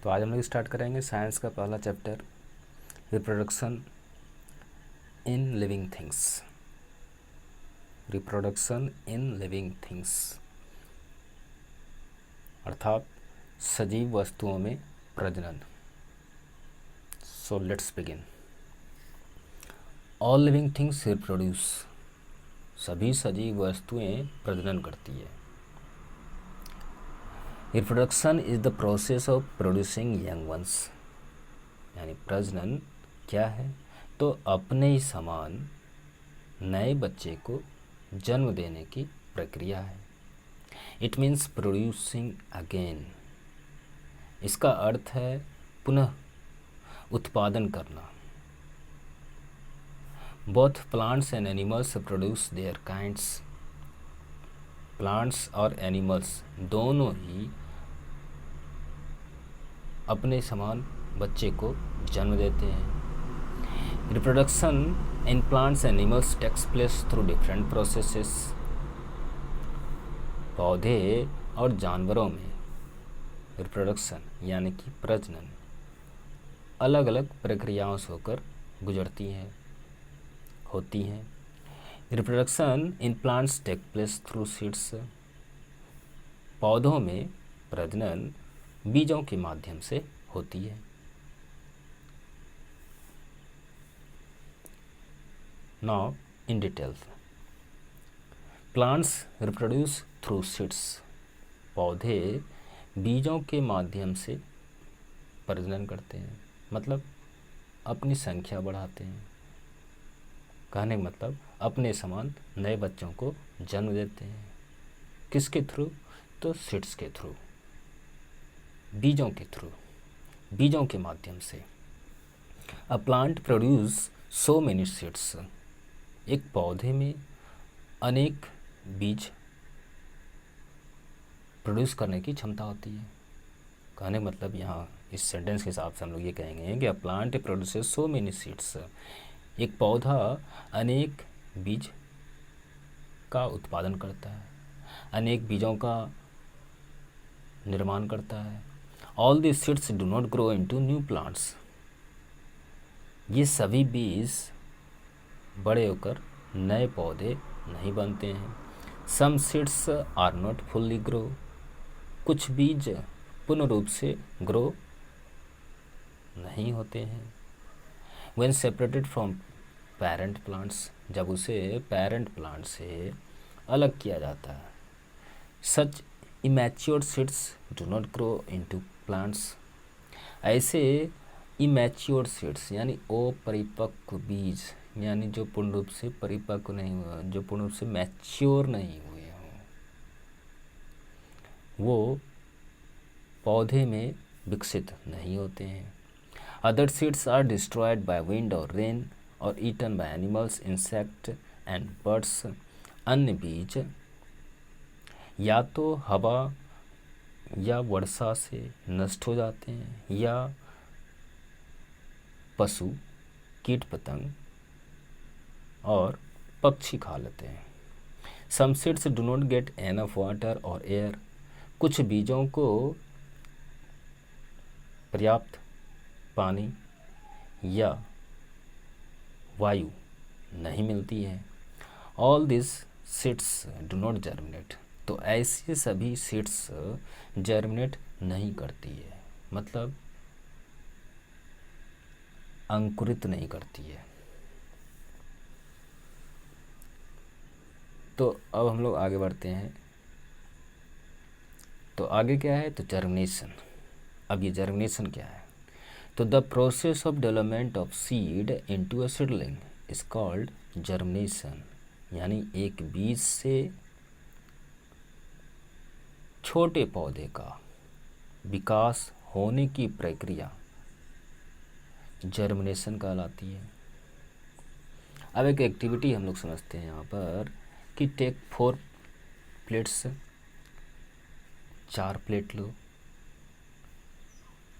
तो आज हम लोग स्टार्ट करेंगे साइंस का पहला chapter, reproduction in living things. Reproduction in living things अर्थात सजीव वस्तुओं में प्रजनन। So let's begin. All living things reproduce. सभी सजीव वस्तुएं प्रजनन करती है। Reproduction is the process of producing young ones. यानी प्रजनन क्या है? तो अपने ही समान नए बच्चे को जन्म देने की प्रक्रिया है। It means producing again. इसका अर्थ है पुनः उत्पादन करना। Both plants and animals produce their kinds. Plants और एनिमल्स दोनों ही अपने समान बच्चे को जन्म देते हैं। Reproduction in plants and animals takes place through different processes. पौधे और जानवरों में रिप्रोडक्शन यानी कि प्रजनन अलग अलग प्रक्रियाओं से होकर गुजरती हैं, होती हैं। Reproduction in plants take place through seeds. पौधों में प्रजनन बीजों के माध्यम से होती है। Now in details, plants reproduce through seeds. पौधे बीजों के माध्यम से प्रजनन करते हैं, मतलब अपनी संख्या बढ़ाते हैं। कहने का मतलब अपने समान नए बच्चों को जन्म देते हैं। किसके थ्रू? तो सीड्स के थ्रू, बीजों के थ्रू, बीजों के माध्यम से। A plant produce so many seeds. एक पौधे में अनेक बीज प्रोड्यूस करने की क्षमता होती है। कहने का मतलब यहाँ इस सेंटेंस के हिसाब से हम लोग ये कहेंगे कि a plant produces so many seeds. एक पौधा अनेक बीज का उत्पादन करता है, अनेक बीजों का निर्माण करता है। All this seeds do not grow into new plants. ये सभी बीज बड़े होकर नए पौधे नहीं बनते हैं। Some seeds are not fully grow. कुछ बीज पूर्ण रूप से ग्रो नहीं होते हैं। When separated from parent plants, जब उसे पेरेंट प्लांट से अलग किया जाता है। Such immature seeds do not grow into plants. ऐसे इमैच्योर सीड्स यानी अपरिपक्व बीज, यानी जो पूर्ण रूप से परिपक्व नहीं हुआ, जो पूर्ण रूप से मैच्योर नहीं हुए हों, वो पौधे में विकसित नहीं होते हैं। Other seeds are destroyed by wind और रेन और eaten by animals, insect and birds. अन्य बीज या तो हवा या वर्षा से नष्ट हो जाते हैं या पशु, कीट पतंग और पक्षी खा लेते हैं। Some seeds do not get enough water और एयर। कुछ बीजों को पर्याप्त पानी या वायु नहीं मिलती है। All this seeds do not germinate. तो ऐसे सभी सीड्स जर्मिनेट नहीं करती है, मतलब अंकुरित नहीं करती है। तो अब हम लोग आगे बढ़ते हैं। तो आगे क्या है? तो जर्मिनेशन। अब ये जर्मिनेशन क्या है? तो the process of development of seed into a seedling is called germination. यानी एक बीज से छोटे पौधे का विकास होने की प्रक्रिया जर्मिनेशन कहलाती है। अब एक एक्टिविटी हम लोग समझते हैं यहाँ पर कि टेक 4 प्लेट्स, 4 प्लेट लो।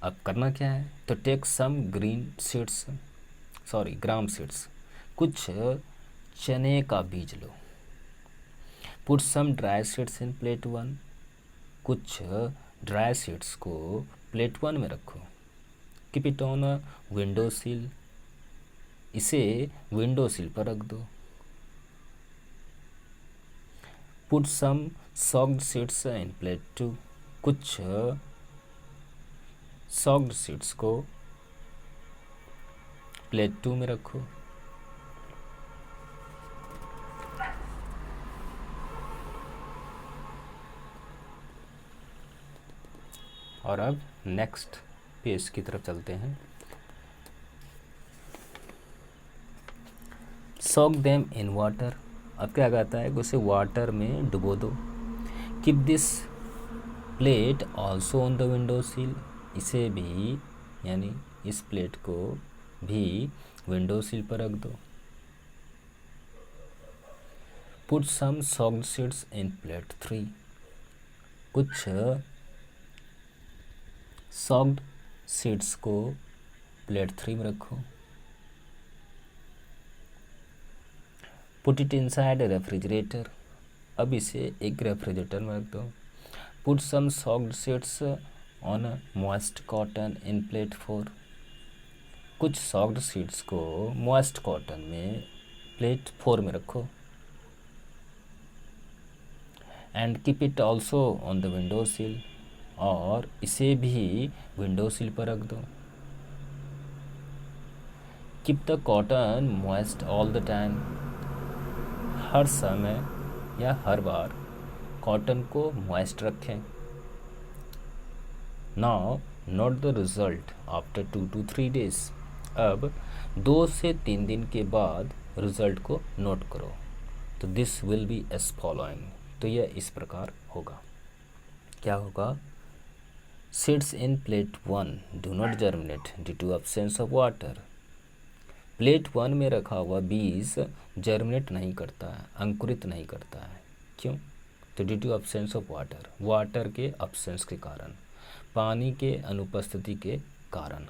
अब करना क्या है? तो टेक सम ग्राम सीड्स, कुछ चने का बीज लो। Put some dry seeds in plate 1, कुछ ड्राई सीड्स को प्लेट 1 में रखो। Keep it on a window sill, इसे विंडो सिल पर रख दो। Put some soaked seeds in plate 2, कुछ सॉक्ड सीड्स को प्लेट 2 में रखो। और अब नेक्स्ट पेज की तरफ चलते हैं। सॉक देम इन वाटर, अब क्या कहता है कि उसे वाटर में डुबो दो। Keep this plate also on the window sill, इसे भी यानी इस प्लेट को भी विंडो सिल पर रख दो। Put some soaked seeds in plate 3, कुछ सॉक्ड सीड्स को प्लेट 3 में रखो। पुट इट इनसाइड रेफ्रिजरेटर, अब इसे एक रेफ्रिजरेटर में रख दो। Put some soaked seeds on moist cotton in plate 4, कुछ सॉक्ड सीड्स को मॉइस्ट कॉटन में प्लेट 4 में रखो। And keep it also on the window sill, और इसे भी विंडो सिल पर रख दो। Keep the cotton moist all the time, हर समय या हर बार कॉटन को मॉइस्ट रखें। Now note the result after 2 to 3 days, अब 2 से 3 दिन के बाद रिजल्ट को नोट करो। तो this will be as following, तो यह इस प्रकार होगा। क्या होगा? Seeds in plate 1 do not germinate due to absence of water, plate 1 में रखा हुआ बीज जर्मिनेट नहीं करता है, अंकुरित नहीं करता है। क्यों? तो due to absence of water, water के एब्सेंस के कारण, पानी के अनुपस्थिति के कारण।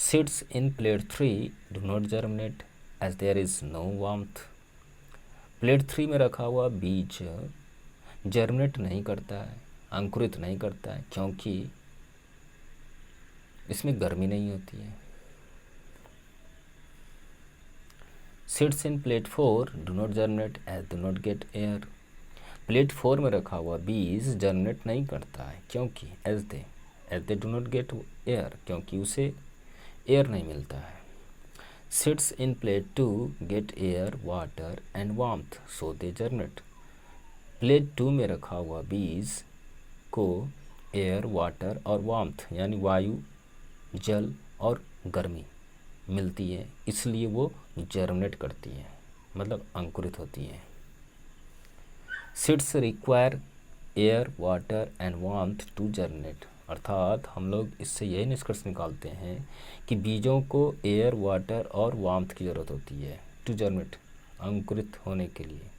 Seeds in plate 3 do not germinate as there is no warmth, plate 3 में रखा हुआ बीज जर्मिनेट नहीं करता है, अंकुरित नहीं करता है, क्योंकि इसमें गर्मी नहीं होती है। Seeds in plate 4 do not germinate as do not get air, plate 4 में रखा हुआ बीज जर्मिनेट नहीं करता है, क्योंकि as they do not get air, क्योंकि उसे एयर नहीं मिलता है। Seeds in plate 2 get air water and warmth so they germinate, plate 2 में रखा हुआ बीज को एयर, वाटर और वार्मथ यानी वायु, जल और गर्मी मिलती है, इसलिए वो जर्मिनेट करती है, मतलब अंकुरित होती है। Seeds require air, water and warmth to germinate, अर्थात हम लोग इससे यही निष्कर्ष निकालते हैं कि बीजों को एयर, वाटर और वार्मथ की ज़रूरत होती है टू जर्मिनेट, अंकुरित होने के लिए,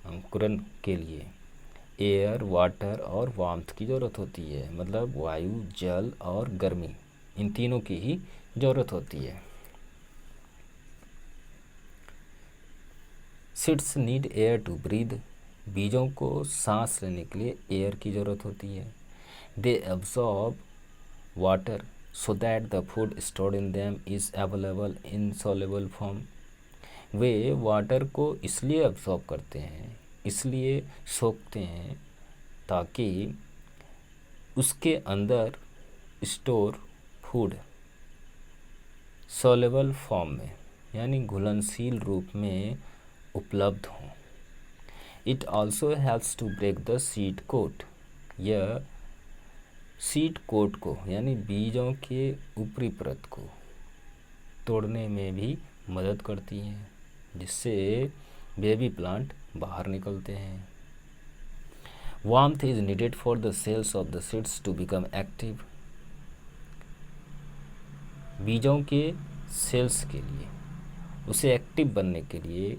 अंकुरन के लिए एयर, वाटर और वार्मथ की ज़रूरत होती है, मतलब वायु, जल और गर्मी, इन तीनों की ही ज़रूरत होती है। Seeds need air to breathe, बीजों को सांस लेने के लिए एयर की ज़रूरत होती है। They absorb water so that the food stored in them is available in soluble form, way water को इसलिए एब्जॉर्ब करते हैं, इसलिए सोखते हैं, ताकि उसके अंदर स्टोर फूड सॉल्युबल फॉर्म में यानी घुलनशील रूप में उपलब्ध हों। It also helps to break the seed coat, यह सीड कोट को यानी बीजों के ऊपरी परत को तोड़ने में भी मदद करती हैं, जिससे बेबी प्लांट बाहर निकलते हैं। Warmth is needed for the sales of the seeds to become active, बीजों के सेल्स के लिए, उसे एक्टिव बनने के लिए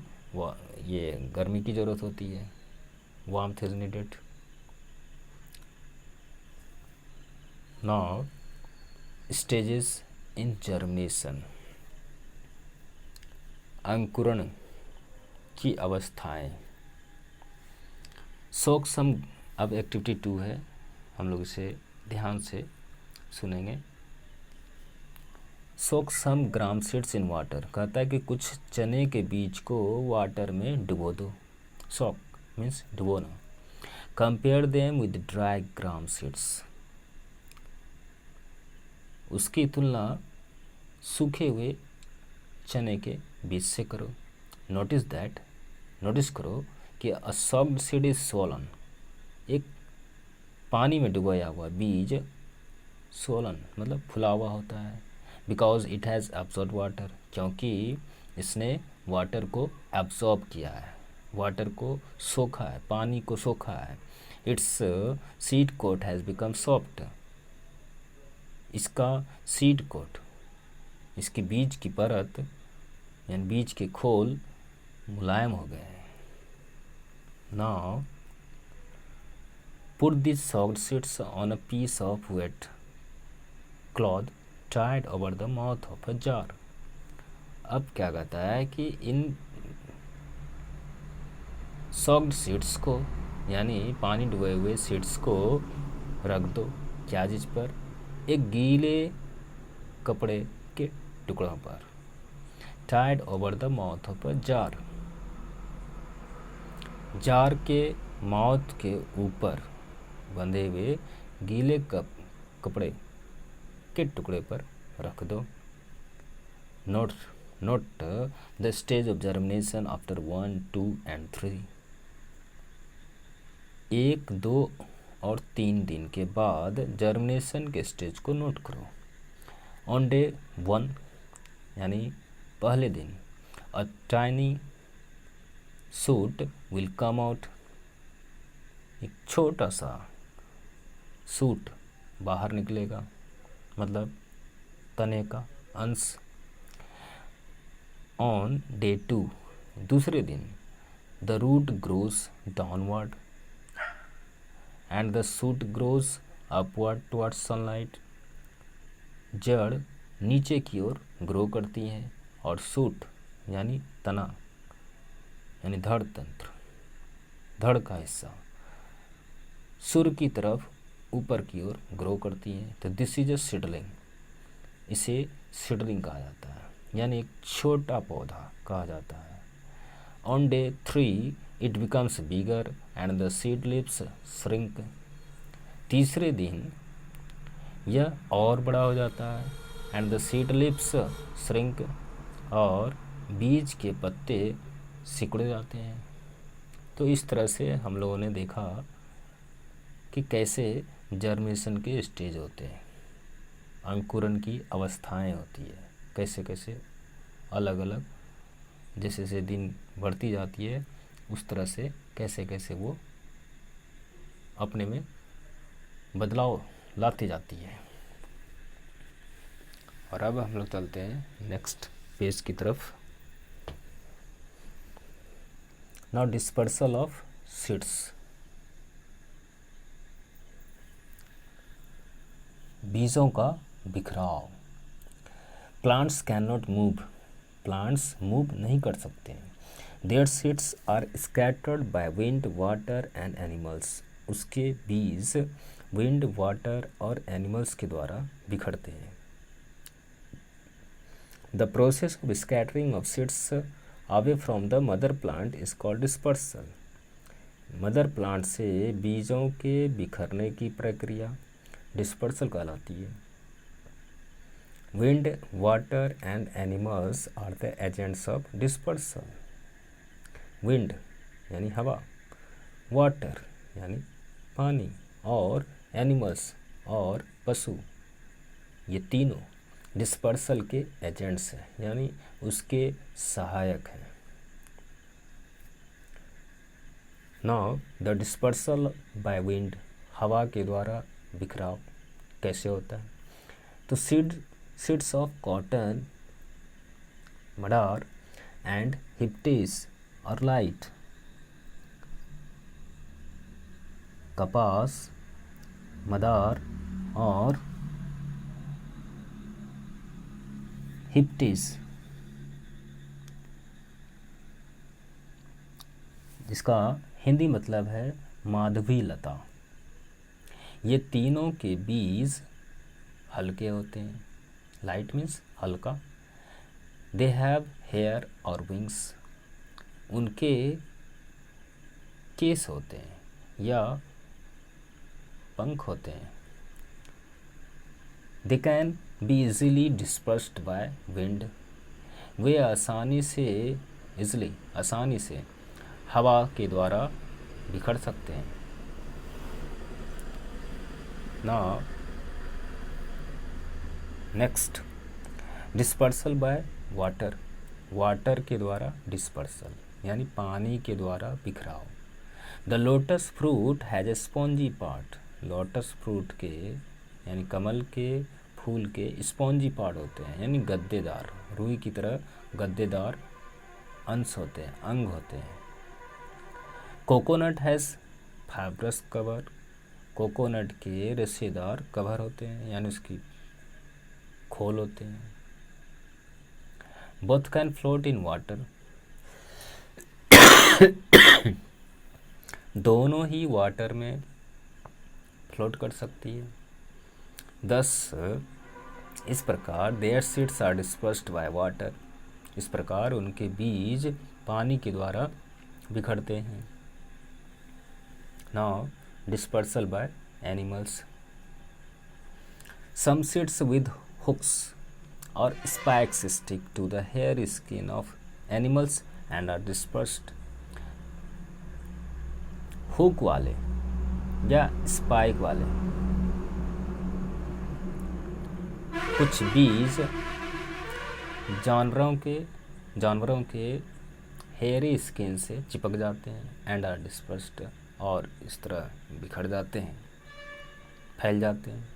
ये गर्मी की ज़रूरत होती है। Warmth is needed. Now stages in germination, अंकुरण की अवस्थाएं। सोक सम, अब एक्टिविटी 2 है, हम लोग इसे ध्यान से सुनेंगे। सोक सम ग्राम सीड्स इन वाटर, कहता है कि कुछ चने के बीज को वाटर में डुबो दो। सोक मीन्स डुबोना। Compare them with dry gram seeds, उसकी तुलना सूखे हुए चने के बीज से करो। नोटिस करो कि अ सॉक्ड सीड इज स्वॉलन, एक पानी में डुबोया हुआ बीज स्वॉलन मतलब फुला हुआ होता है। Because it has absorb water, क्योंकि इसने वाटर को एब्जॉर्ब किया है, वाटर को सोखा है, पानी को सोखा है। Its seed coat has become soft, इसका सीड कोट, इसके बीज की परत यानी बीज के खोल मुलायम हो गए हैं। Now put this soft seeds on a piece of wet cloth tied over the mouth of a jar. अब क्या कहता है कि इन सॉफ्ट सीड्स को यानी पानी डुबे हुए सीड्स को रख दो क्या चीज़ पर, एक गीले कपड़े के टुकड़ों पर। Tied over the mouth of a jar, jar के माउथ के ऊपर बंधे हुए गीले कपड़े के टुकड़े पर रख दो। Note the stage of germination after 1, 2 and 3, 1, 2 और 3 दिन के बाद जर्मिनेशन के स्टेज को नोट करो। ऑन डे 1 यानी पहले दिन, a tiny shoot will come out, एक छोटा सा शूट बाहर निकलेगा, मतलब तने का अंश। ऑन डे 2 दूसरे दिन, the root grows downward and the shoot grows upward towards sunlight, जड़ नीचे की ओर ग्रो करती है और शूट यानी तना यानी धड़ तंत्र, धड़ का हिस्सा सूर्य की तरफ ऊपर की ओर ग्रो करती है। तो दिस इज अ सीडलिंग, इसे सीडलिंग कहा जाता है यानी एक छोटा पौधा कहा जाता है। On day 3 it becomes bigger and the seed lips shrink, तीसरे दिन यह और बड़ा हो जाता है। And the seed lips shrink, और बीज के पत्ते सिकुड़ जाते हैं। तो इस तरह से हम लोगों ने देखा कि कैसे जर्मिनेशन के स्टेज होते हैं, अंकुरण की अवस्थाएं होती है, कैसे कैसे अलग अलग जैसे जैसे दिन बढ़ती जाती है उस तरह से कैसे कैसे वो अपने में बदलाव लाती जाती है। और अब हम लोग चलते हैं नेक्स्ट पेज की तरफ। नाउ डिस्पर्सल ऑफ सीड्स, बीजों का बिखराव। Plants can not move, plants move नहीं कर सकते। Their seeds are scattered by wind, water and animals, उसके बीज विंड, वाटर और एनिमल्स के द्वारा बिखरते हैं। The process of scattering of seeds away from the mother plant is called dispersal, mother plant से बीजों के बिखरने की प्रक्रिया डिस्पर्सल कहलाती है। Wind, water and animals are the agents of dispersal, wind यानी हवा, वाटर यानी पानी और एनिमल्स और पशु, ये तीनों डिस्पर्सल के एजेंट्स हैं यानी उसके सहायक हैं। Now the dispersal by wind, हवा के द्वारा बिखराव कैसे होता है। तो सीड्स ऑफ कॉटन, मडार एंड हिप्टेस और लाइट, कपास, मदार और हिप्टिस, जिसका हिंदी मतलब है माधवी लता, ये तीनों के बीज हल्के होते हैं। लाइट मीन्स हल्का। दे हैव हेयर और विंग्स, उनके केस होते हैं या पंख होते हैं। They can be easily dispersed by wind, वे आसानी से हवा के द्वारा बिखर सकते हैं। Now next, dispersal by water, water के द्वारा डिस्पर्सल यानी पानी के द्वारा बिखराव। The lotus fruit has a spongy part, lotus fruit के यानी कमल के फूल के स्पॉन्जी पार्ट होते हैं यानी गद्देदार, रुई की तरह गद्देदार अंश होते हैं, अंग होते हैं। Coconut has fibrous cover, coconut के रेशेदार कवर होते हैं यानी उसकी खोल होते हैं। Both can float in water, दोनों ही वाटर में फ्लोट कर सकती है। दस इस प्रकार their seeds are dispersed by water, इस प्रकार उनके बीज पानी के द्वारा बिखरते हैं। Now dispersal by animals, some seeds with hooks or spikes stick to the hair skin of animals and are dispersed। Hook वाले या स्पाइक वाले कुछ बीज जानवरों के हेयरी स्किन से चिपक जाते हैं एंड आर डिस्पर्स्ड, और इस तरह बिखर जाते हैं, फैल जाते हैं।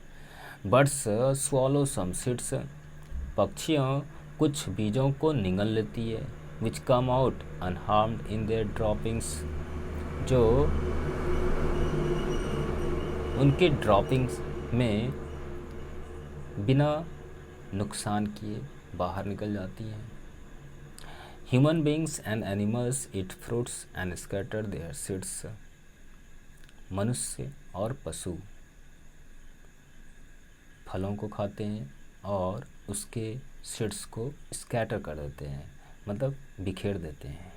बर्ड्स स्वॉलो सम सीड्स, पक्षियाँ कुछ बीजों को निगल लेती है। Which come out unharmed in their droppings, जो उनके ड्रॉपिंग्स में बिना नुकसान किए बाहर निकल जाती हैं। Human beings and animals eat fruits and scatter their seeds, मनुष्य और पशु फलों को खाते हैं और उसके सीड्स को स्कैटर कर देते हैं, मतलब बिखेर देते हैं।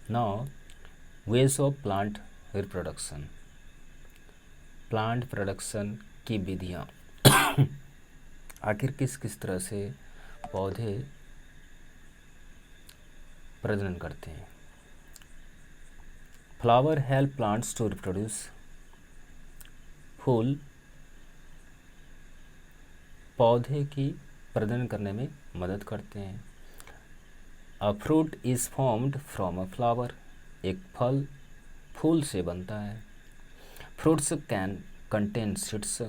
Now ways of plant reproduction, plant production की विधियाँ। आखिर किस तरह से पौधे प्रजनन करते हैं। Flower help plants to reproduce, फूल पौधे की प्रजनन करने में मदद करते हैं। A fruit is formed from a flower, एक फल फूल से बनता है। Fruits can contain seeds,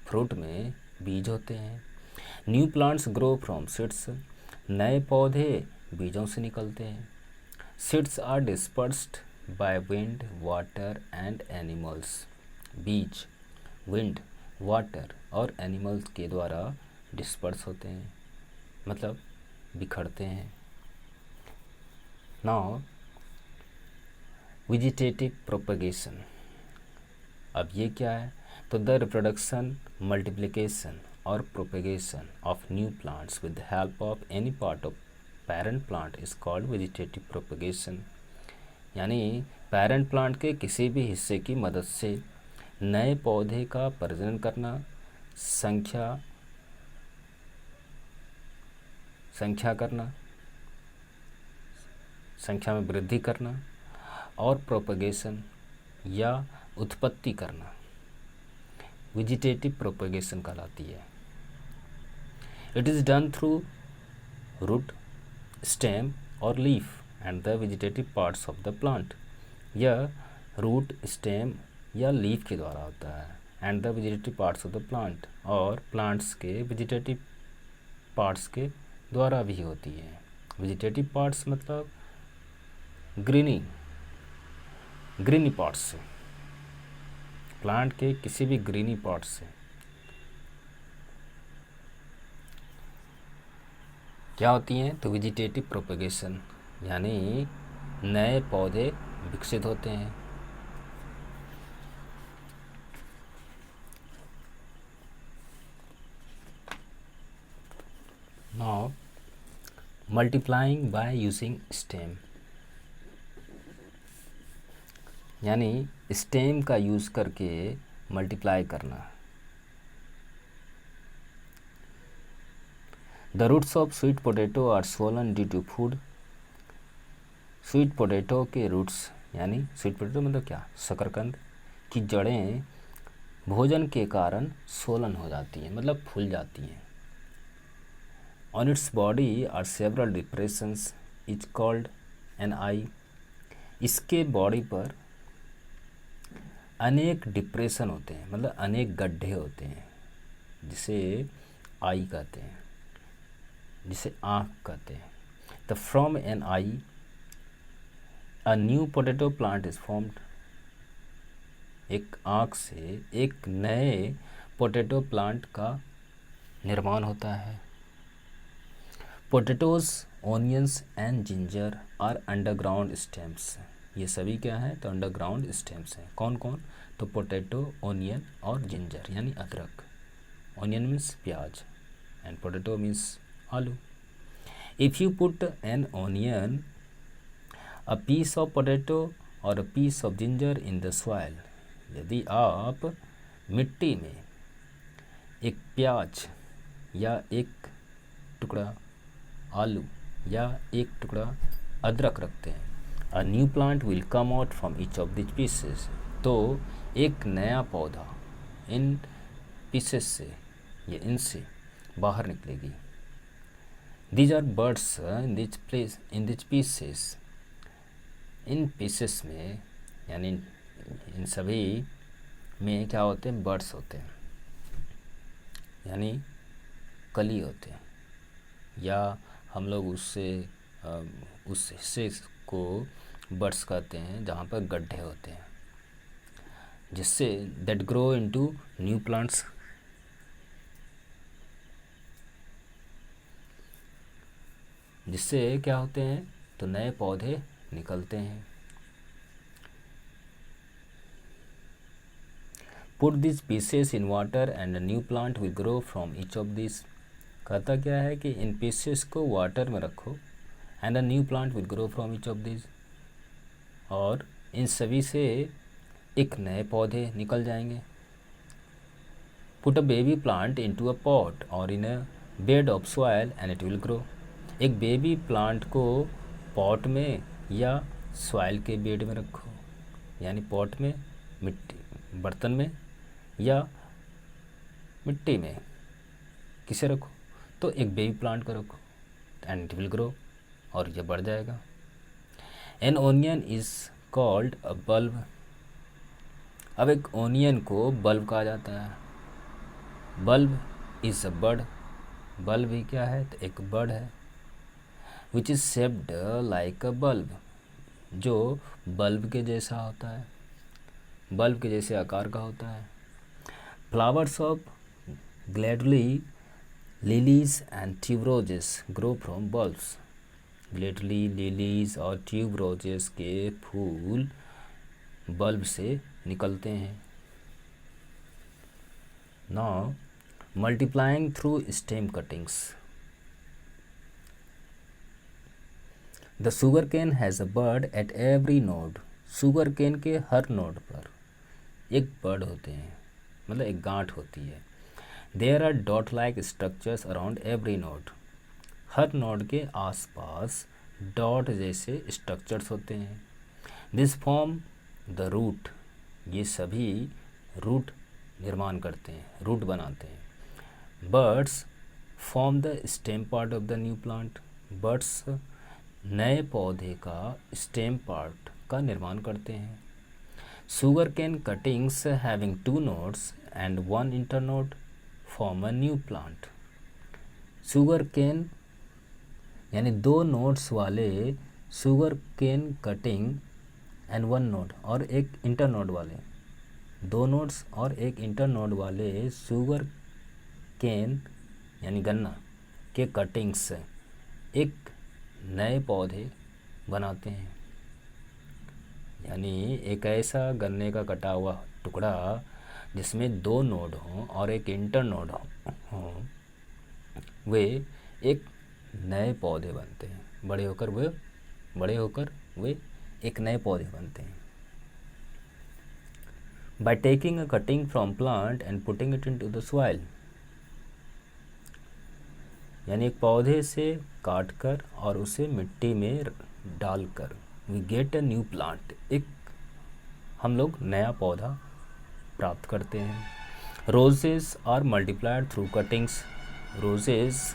fruit में बीज होते हैं। New plants grow from seeds, नए पौधे बीजों से निकलते हैं। Seeds are dispersed by wind water and animals, बीज विंड वाटर और एनिमल्स के द्वारा डिस्पर्स होते हैं, मतलब बिखरते हैं। नाउ वेजिटेटिव प्रोपगेशन, अब ये क्या है, तो द रिप्रोडक्शन मल्टीप्लिकेशन और propagation of new plants with the help of any part of parent plant is called vegetative propagation, यानी पेरेंट प्लांट के किसी भी हिस्से की मदद से नए पौधे का प्रजनन करना, संख्या में वृद्धि करना और प्रोपगेशन या उत्पत्ति करना वेजिटेटिव प्रोपगेशन कहलाती है। It is done through root, stem और leaf and the vegetative parts of the plant, यह रूट, स्टेम या लीफ के द्वारा होता है and the vegetative parts of the plant, और प्लांट्स के वेजिटेटिव पार्ट्स के द्वारा भी होती है। वेजिटेटिव पार्ट्स मतलब ग्रीनी पार्ट्स से, प्लांट के किसी भी ग्रीनी पार्ट्स से क्या होती हैं, तो वेजिटेटिव प्रोपगेशन यानी नए पौधे विकसित होते हैं। मल्टीप्लाइंग बाय यूजिंग स्टेम, यानी स्टेम का यूज़ करके मल्टीप्लाई करना। The roots of sweet potato are swollen due to food. Sweet potato के रूट्स, यानी स्वीट पोटैटो मतलब क्या, शकरकंद की जड़ें भोजन के कारण स्वोलन हो जाती हैं, मतलब फूल जाती हैं। On its body are several depressions is called an eye. इसके बॉडी पर अनेक डिप्रेशन होते हैं, मतलब अनेक गड्ढे होते हैं, जिसे आई कहते हैं, जिसे आँख कहते हैं। The from an eye a new potato plant is formed. एक आँख से एक नए पोटैटो प्लांट का निर्माण होता है। Potatoes, onions and ginger are underground stems. ये सभी क्या है, तो अंडरग्राउंड स्टेम्स हैं। कौन कौन, तो पोटैटो, ऑनियन और जिंजर यानी अदरक। ऑनियन मीन्स प्याज एंड पोटैटो मीन्स आलू। If you put an onion, a piece of potato और a piece of ginger in the soil, यदि आप मिट्टी में एक प्याज या एक टुकड़ा आलू या एक टुकड़ा अदरक रखते हैं, अ new plant will come out from each of this pieces, तो एक नया पौधा इन पीसेस से या इनसे बाहर निकलेगी। These are buds in these pieces. इन पीसेस में, यानी इन सभी में क्या होते हैं, बर्ड्स होते हैं, यानी कली होते हैं, या हम लोग उससे उस हिस्से को बर्ड्स कहते हैं जहाँ पर गड्ढे होते हैं, जिससे that grow into new plants. जिससे क्या होते हैं, तो नए पौधे निकलते हैं। Put this pieces in water and a new plant will grow from each of this. कहता क्या है कि इन पीसेस को वाटर में रखो and a new plant will grow from each of this, और इन सभी से एक नए पौधे निकल जाएंगे। Put a baby plant into a pot और in a bed of soil and it will grow. एक बेबी प्लांट को पॉट में या सॉइल के बेड में रखो, यानी पॉट में, मिट्टी बर्तन में, या मिट्टी में किसे रखो, तो एक बेबी प्लांट को रखो एंड इट विल ग्रो, और ये बढ़ जाएगा। An onion is called a bulb. अब एक ओनियन को बल्ब कहा जाता है। Bulb is a bud. Bulb ही क्या है, तो एक बर्ड है। Which is shaped like a bulb, जो बल्ब के जैसा होता है, बल्ब के जैसे आकार का होता है। Flowers of gladioli lilies and tuberoses grow from bulbs. Gladioli, lilies और ट्यूबरोजेस के फूल बल्ब से निकलते हैं। Now multiplying through stem cuttings. The sugar cane has a bud at every node. Sugar cane के हर नोड पर एक बर्ड होते हैं, मतलब एक गांठ होती है। There are dot like structures around every node. हर नोड के आसपास डॉट जैसे स्ट्रक्चर्स होते हैं। This form the root. ये सभी रूट निर्माण करते हैं, रूट बनाते हैं। Buds form the stem part of the new plant. Buds नए पौधे का स्टेम पार्ट का निर्माण करते हैं। Sugar cane cuttings having 2 nodes and 1 internode form a new plant. Sugar cane यानी 2 नोड्स वाले sugar cane cutting and 1 node और एक इंटरनोड वाले, 2 नोड्स और एक इंटरनोड वाले शुगर केन यानी गन्ना के कटिंग्स एक नए पौधे बनाते हैं। यानी एक ऐसा गन्ने का कटा हुआ टुकड़ा जिसमें 2 नोड हों और एक इंटरनोड हो, वे एक नए पौधे बनते हैं, बड़े होकर वे एक नए पौधे बनते हैं। By taking a cutting from plant and putting it into the soil, यानी एक पौधे से काट कर और उसे मिट्टी में डालकर we get a new plant, एक हम लोग नया पौधा प्राप्त करते हैं। Roses are multiplied through cuttings, roses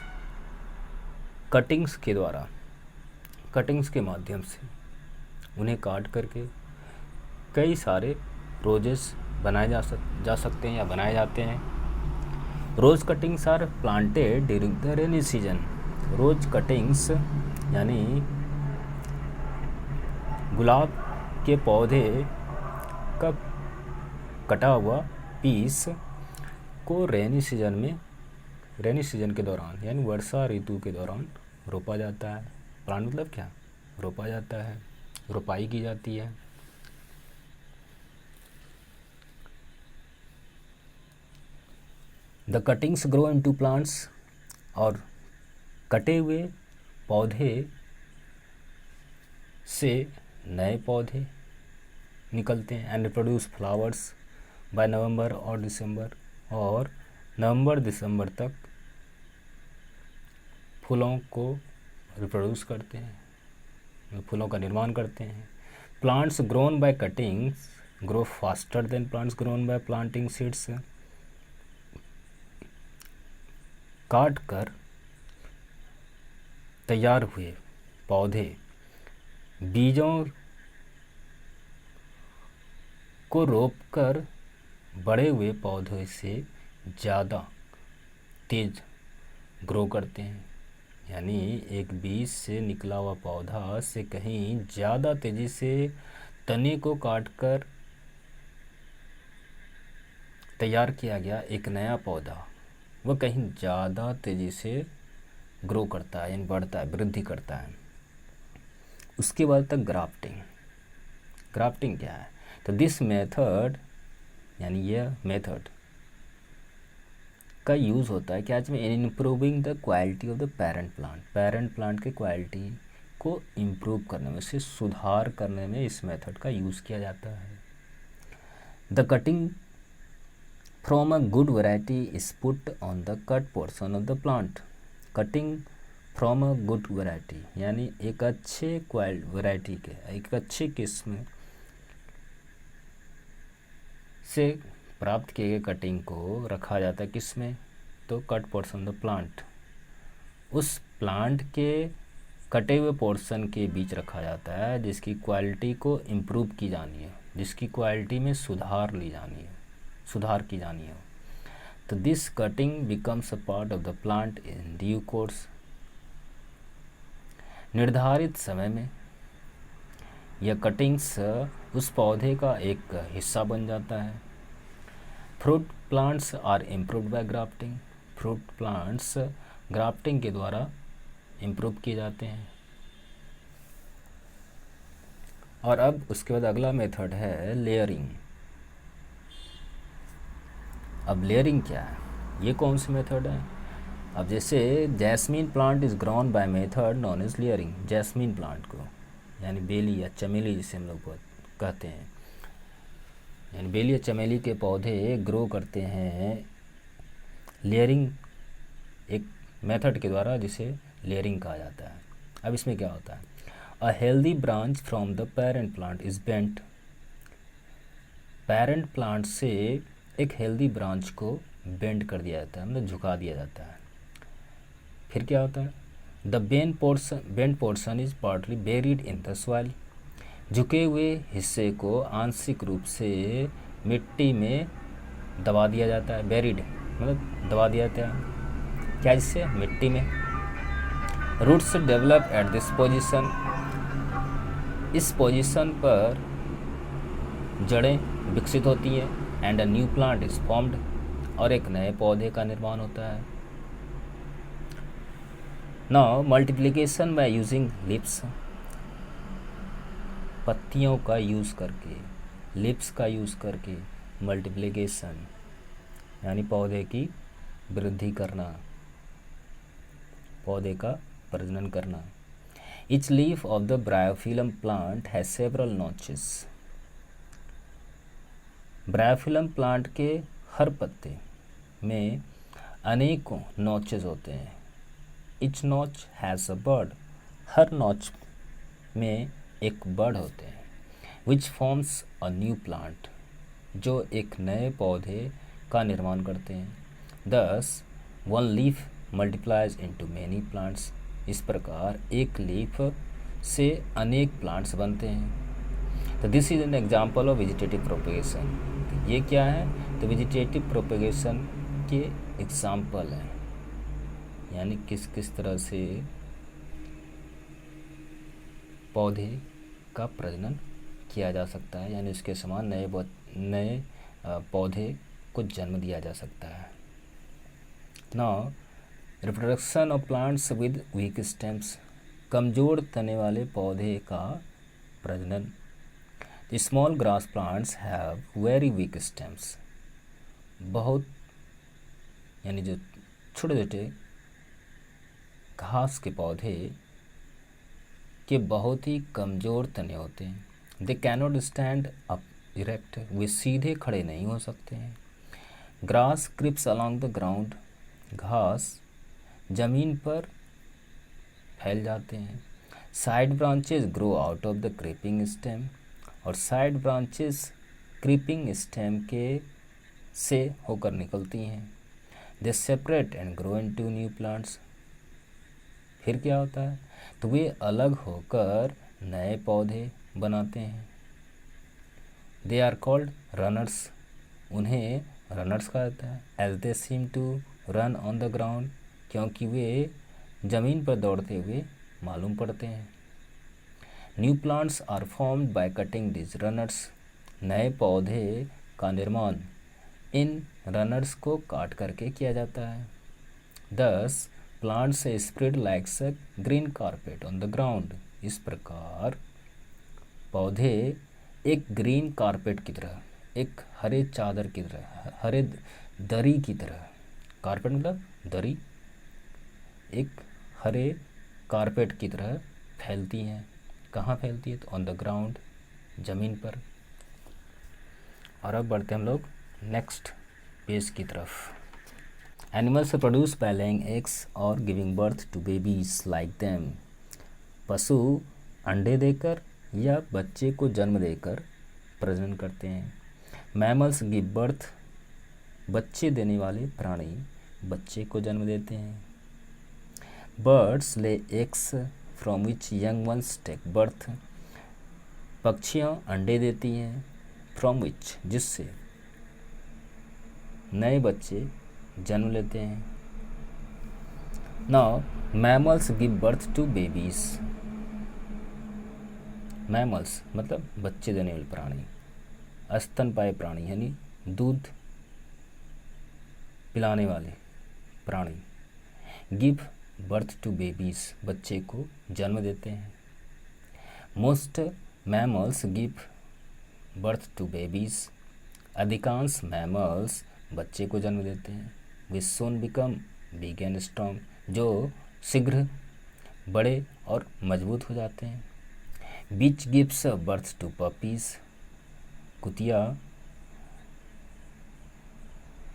cuttings के द्वारा, कटिंग्स के माध्यम से उन्हें काट करके कई सारे रोजेस बनाए जा सकते हैं या बनाए जाते हैं। Rose cuttings are planted during the rainy season, rose cuttings यानी गुलाब के पौधे का कटा हुआ पीस को रेनी सीजन के दौरान यानी वर्षा ऋतु के दौरान रोपा जाता है। प्लांट मतलब क्या, रोपा जाता है, रोपाई की जाती है। The cuttings grow into plants, और कटे हुए पौधे से नए पौधे निकलते हैं। एंड प्रोड्यूस फ्लावर्स बाय नवंबर और दिसंबर, और नवंबर दिसंबर तक फूलों को रिप्रोड्यूस करते हैं, फूलों का निर्माण करते हैं। Plants grown by cuttings grow faster than plants grown by planting seeds, काट कर तैयार हुए पौधे बीजों को रोपकर बड़े हुए पौधे से ज़्यादा तेज ग्रो करते हैं। यानी एक बीज से निकला हुआ पौधा से कहीं ज़्यादा तेज़ी से तने को काटकर तैयार किया गया एक नया पौधा, वह कहीं ज़्यादा तेज़ी से ग्रो करता है, यानी बढ़ता है, वृद्धि करता है। उसके बाद तक ग्राफ्टिंग, ग्राफ्टिंग क्या है? तो दिस मेथड यानी यह मेथड का यूज़ होता है क्या में, in improving the quality of the parent plant, parent plant की क्वालिटी को इम्प्रूव करने में, से सुधार करने में इस मेथड का यूज़ किया जाता है। The cutting from a good variety is put on the cut portion of the plant, cutting from a good variety यानी एक अच्छे वैरायटी के, एक अच्छे किस्म से प्राप्त किए गए कटिंग को रखा जाता है किस में, तो कट पोर्शन द प्लांट, उस प्लांट के कटे हुए पोर्शन के बीच रखा जाता है जिसकी क्वालिटी को इम्प्रूव की जानी है, जिसकी क्वालिटी में सुधार की जानी है। तो this cutting becomes a part of the plant in due course, निर्धारित समय में यह कटिंग्स उस पौधे का एक हिस्सा बन जाता है। Fruit plants are improved by grafting, fruit plants grafting के द्वारा इम्प्रूव किए जाते हैं। और अब उसके बाद अगला मेथड है लेयरिंग। अब लेयरिंग क्या है, ये कौन सी मेथड है? अब जैसे jasmine plant is grown by method known as layering, jasmine plant को यानी बेली या चमेली जिसे हम लोग कहते हैं, यानी बेली या चमेली के पौधे ग्रो करते हैं लेयरिंग एक मेथड के द्वारा, जिसे लेयरिंग कहा जाता है। अब इसमें क्या होता है, a healthy branch from the parent plant is bent, parent plant से एक हेल्दी ब्रांच को बेंड कर दिया जाता है, मतलब झुका दिया जाता है। फिर क्या होता है, the bend portion is partly buried in the soil, झुके हुए हिस्से को आंशिक रूप से मिट्टी में दबा दिया जाता है, बेरिड मतलब दबा दिया जाता है, क्या जिससे, मिट्टी में। Roots develop at this position, इस पोजीशन पर जड़ें विकसित होती हैं। And a new plant is formed, और एक नए पौधे का निर्माण होता है। Now multiplication by using leaves, पत्तियों का यूज़ करके, लिप्स का यूज़ करके मल्टीप्लिकेशन यानी पौधे की वृद्धि करना, पौधे का प्रजनन करना। Each leaf of the Bryophyllum plant has several notches. Bryophyllum plant के हर पत्ते में अनेकों नॉचेस होते हैं। Each notch has a bud. Her notch में एक बड होते हैं। Which forms a new plant. जो एक नए पौधे का निर्माण करते हैं। Thus, one leaf multiplies into many plants. इस प्रकार एक लीफ से अनेक प्लांट्स बनते हैं। तो this is an example of vegetative propagation. तो ये क्या है? तो वेजिटेटिव प्रोपेगेशन के एग्जांपल हैं, यानी किस किस तरह से पौधे का प्रजनन किया जा सकता है, यानी उसके समान नए पौधे को जन्म दिया जा सकता है। Now reproduction of plants with weak stems. कमज़ोर तने वाले पौधे का प्रजनन। Small grass plants have very weak stems. बहुत यानी जो छोटे छोटे घास के पौधे के बहुत ही कमज़ोर तने होते हैं। They cannot stand up erect. वे सीधे खड़े नहीं हो सकते हैं। Grass creeps along the ground. घास जमीन पर फैल जाते हैं। Side branches grow out of the creeping stem. और साइड ब्रांचेस क्रीपिंग स्टेम के से होकर निकलती हैं। They separate and grow into new plants. फिर क्या होता है? तो वे अलग होकर नए पौधे बनाते हैं। They are called runners. उन्हें रनर्स कहा जाता है। As they seem to run on the ground. क्योंकि वे ज़मीन पर दौड़ते हुए मालूम पड़ते हैं। New plants are formed by cutting this runners. नए पौधे का निर्माण इन रनर्स को काट करके किया जाता है। दस plants spread like a green carpet on the ground. इस प्रकार पौधे एक ग्रीन कारपेट की तरह, एक हरे चादर की तरह, हरे दरी की तरह, कारपेट मतलब दरी, एक हरे कारपेट की तरह फैलती हैं। कहाँ फैलती है? तो ऑन द ग्राउंड, ज़मीन पर। और अब बढ़ते हम लोग नेक्स्ट पेज की तरफ। Animals produce by laying eggs और giving birth to babies like them. पशु अंडे देकर या बच्चे को जन्म देकर प्रजनन करते हैं। Mammals give birth. बच्चे देने वाले प्राणी बच्चे को जन्म देते हैं। Birds lay eggs from which young ones take birth. पक्षियाँ अंडे देती हैं, फ्रॉम विच जिससे नए बच्चे जन्म लेते हैं। Now mammals give birth to babies. Mammals मतलब बच्चे देने वाले प्राणी, स्तनपायी प्राणी यानी दूध पिलाने वाले प्राणी। गिव बर्थ टू बेबीज बच्चे को जन्म देते हैं। Most mammals give birth to babies. अधिकांश मैमल्स बच्चे को जन्म देते हैं। वे soon become big and strong, जो शीघ्र बड़े और मजबूत हो जाते हैं। Bitch gives birth to puppies. कुतिया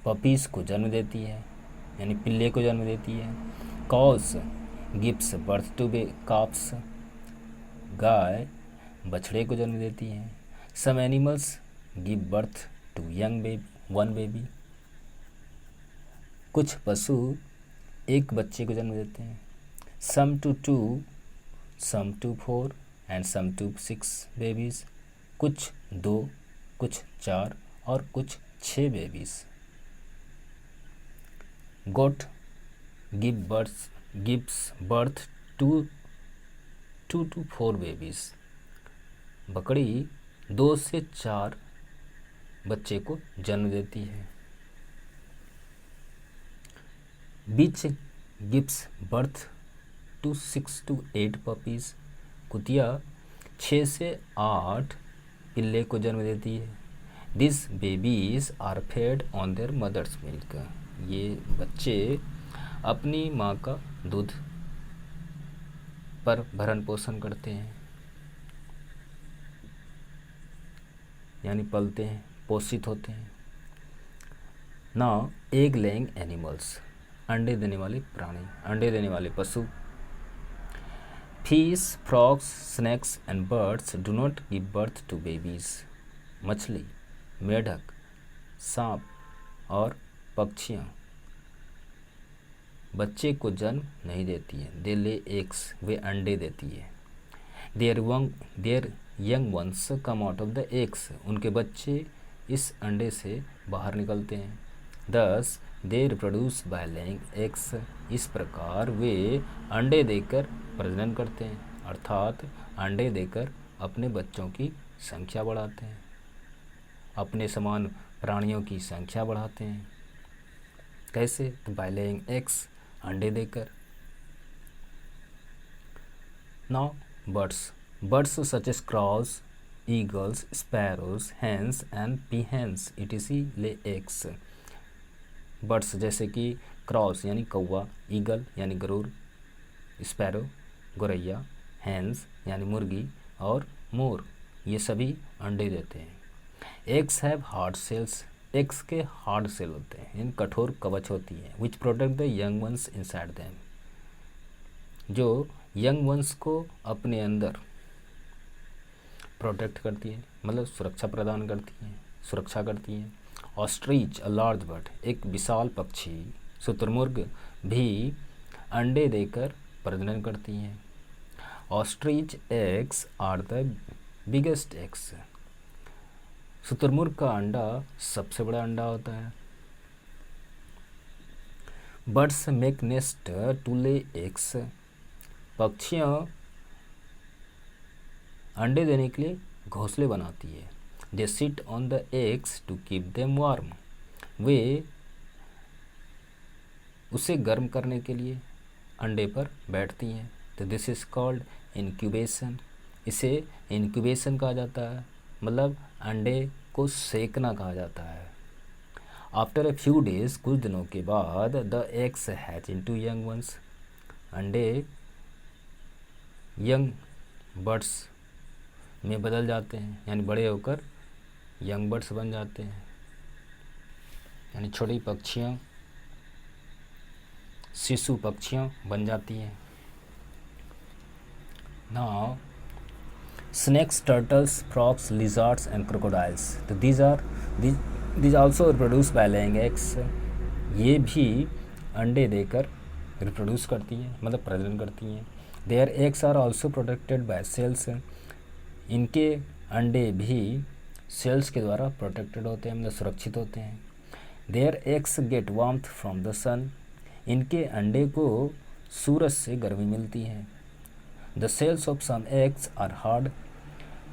पपीज को जन्म देती है, यानी पिल्ले को जन्म देती है। कॉज गिव्स बर्थ टू काप्स। गाय बछड़े को जन्म देती है। Some animals give birth to one baby. कुछ पशु एक बच्चे को जन्म देते हैं। Some to 2, some to 4 and some to 6 babies. कुछ 2, कुछ 4 और कुछ 6 babies. Goat gives birth to 2 to 4 babies. बकरी 2 से 4 बच्चे को जन्म देती है। Bitch gives birth to 6 to 8 puppies. कुतिया 6 से 8 पिल्ले को जन्म देती है। This babies are fed on their mother's milk. ये बच्चे अपनी माँ का दूध पर भरण पोषण करते हैं, यानी पलते हैं, पोषित होते हैं। नाउ एग लेइंग एनिमल्स, अंडे देने वाले प्राणी, अंडे देने वाले पशु। Fish, frogs, snakes and birds do not give birth to babies. मछली, मेढक, सांप और पक्षियाँ बच्चे को जन्म नहीं देती है। दे ले एग्स, वे अंडे देती है। There young once come out of the eggs, उनके बच्चे इस अंडे से बाहर निकलते हैं। दस they reproduce by laying eggs, इस प्रकार वे अंडे देकर प्रजनन करते हैं, अर्थात अंडे देकर अपने बच्चों की संख्या बढ़ाते हैं, अपने समान प्राणियों की संख्या बढ़ाते हैं। कैसे? तो बाय लेइंग एग्स, अंडे देकर। Now birds such as crows, eagles, sparrows, hens and peahens etc lay eggs. Birds जैसे कि क्रॉस यानी कौवा, ईगल यानी गरुड़, स्पैरो गौरैया, हैंस यानी मुर्गी और मोर, ये सभी अंडे देते हैं। Eggs have hard shells, eggs के हार्ड सेल होते हैं, इन कठोर कवच होती है। Which protect the young ones inside them, जो यंग वंस को अपने अंदर प्रोटेक्ट करती है, मतलब सुरक्षा प्रदान करती है, सुरक्षा करती है। ऑस्ट्रिच अ लार्ज बर्ड, एक विशाल पक्षी, शुतुरमुर्ग भी अंडे देकर प्रजनन करती हैं। Ostrich eggs are the biggest eggs, शुतुरमुर्ग का अंडा सबसे बड़ा अंडा होता है। Birds make nest to lay eggs, पक्षियाँ अंडे देने के लिए घोंसले बनाती है। They sit on the eggs to keep them warm, वे उसे गर्म करने के लिए अंडे पर बैठती हैं। तो दिस इज़ कॉल्ड इनक्यूबेशन, इसे इनक्यूबेशन कहा जाता है, मतलब अंडे को सेकना कहा जाता है। आफ्टर ए फ्यू डेज, कुछ दिनों के बाद, the eggs hatch into young ones, अंडे यंग बर्ड्स में बदल जाते हैं, यानी बड़े होकर यंग बर्ड्स बन जाते हैं, यानी छोटी पक्षियाँ, शिशु पक्षियाँ बन जाती हैं। Now snakes, turtles, frogs, lizards and crocodiles, तो these also reproduce by laying eggs, ये भी अंडे देकर रिप्रोड्यूस करती हैं, मतलब प्रजनन करती हैं। their eggs are also protected by cells, इनके अंडे भी सेल्स के द्वारा प्रोटेक्टेड होते हैं, मतलब सुरक्षित होते हैं। their eggs get warmth from the sun, इनके अंडे को सूरज से गर्मी मिलती है। the cells of some eggs are hard,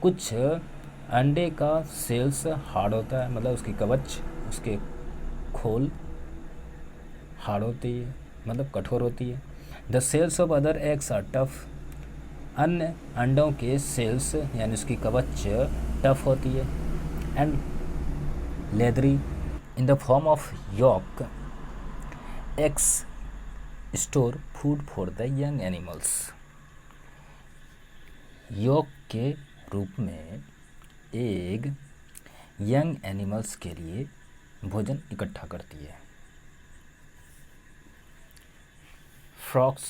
कुछ अंडे का सेल्स हार्ड होता है, मतलब उसकी कवच, उसके खोल हार्ड होती है, मतलब कठोर होती है। The sales of other eggs are tough, अन्य अंडों के सेल्स यानी उसकी कवच टफ होती है। And leathery in the form of York, eggs store food for the young animals, York के रूप में एग यंग एनिमल्स के लिए भोजन इकट्ठा करती है। फ्रॉग्स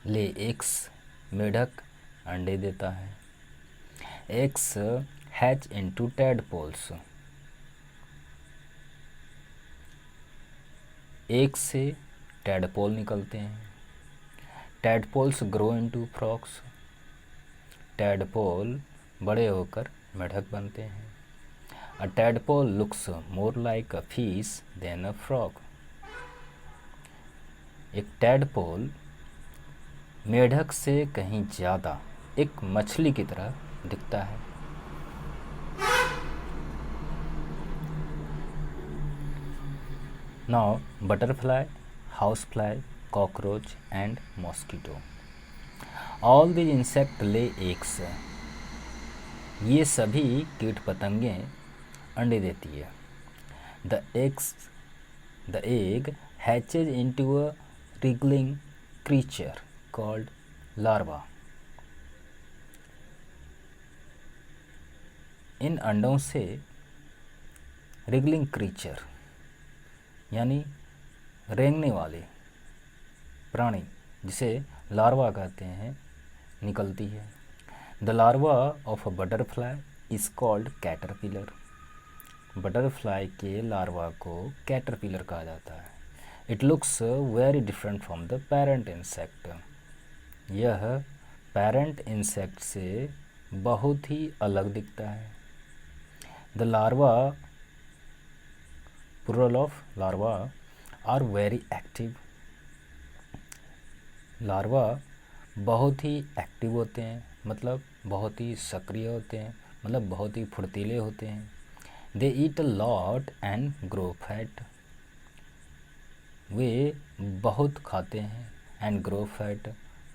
ले एग्स, मेढक अंडे देता है। Eggs hatch into tadpoles, egg से टैडपोल निकलते हैं। Tadpoles grow into frogs, tadpole बड़े होकर मेढक बनते हैं। A tadpole looks more like a fish than a frog, एक टैडपोल मेढक से कहीं ज़्यादा एक मछली की तरह दिखता है। Now butterfly, house fly, cockroach and mosquito, all these insect lay eggs, ये सभी कीट पतंगे अंडे देती है। The egg hatches into a wriggling creature called larva इन अंडों से रिगलिंग क्रीचर यानी रेंगने वाले प्राणी जिसे लार्वा कहते हैं निकलती है। The larva of a butterfly is called caterpillar. Butterfly के लार्वा को कैटरपिलर कहा जाता है। It looks very different from the parent insect. यह पेरेंट इंसेक्ट से बहुत ही अलग दिखता है। The larva plural of larva are very active. Larva बहुत ही एक्टिव होते हैं, मतलब बहुत ही सक्रिय होते हैं, मतलब बहुत ही फुर्तीले होते हैं। They eat a lot and grow fat. वे बहुत खाते हैं एंड ग्रो फैट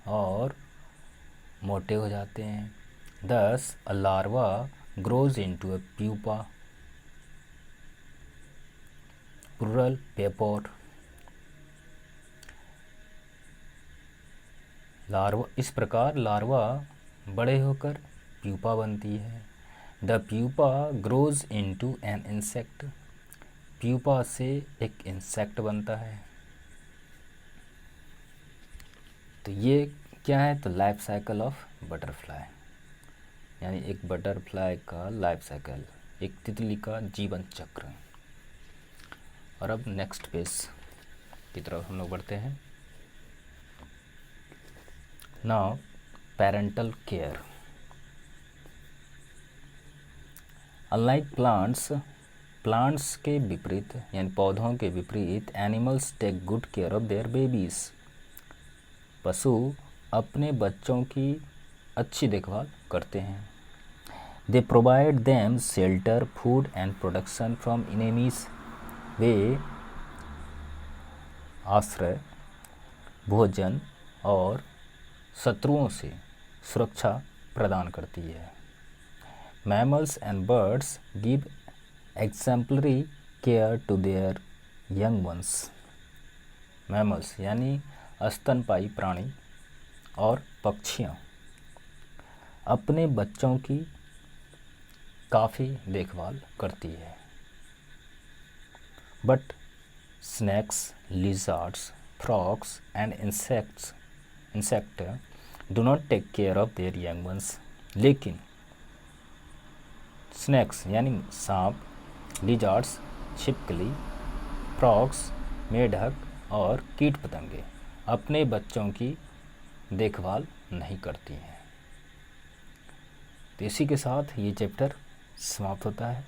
और मोटे हो जाते हैं। Thus a larva grows into a pupa plural पेपोर। लार्वा इस प्रकार लार्वा बड़े होकर प्यूपा बनती है। The pupa grows into an insect. Pupa से एक इंसेक्ट बनता है। तो ये क्या है? तो लाइफ साइकिल ऑफ बटरफ्लाई, यानी एक बटरफ्लाई का लाइफ साइकिल, एक तितली का जीवन चक्र। और अब नेक्स्ट पेज की तरफ हम लोग बढ़ते हैं। Now parental care. Unlike plants के विपरीत यानी पौधों के विपरीत animals take good care of their babies. पशु अपने बच्चों की अच्छी देखभाल करते हैं। They provide them shelter food and protection from enemies. वे आश्रय, भोजन और शत्रुओं से सुरक्षा प्रदान करती है। Mammals and birds give exemplary care to their young ones. Mammals यानी स्तनपायी प्राणी और पक्षियाँ अपने बच्चों की काफ़ी देखभाल करती है। But snakes, lizards, frogs and insect do not take care of their young ones. लेकिन स्नैक्स यानी सांप, लिजर्ड्स, छिपकली, फ्रॉग्स, मेढक और कीट पतंगे अपने बच्चों की देखभाल नहीं करती हैं। तो इसी के साथ ये चैप्टर समाप्त होता है।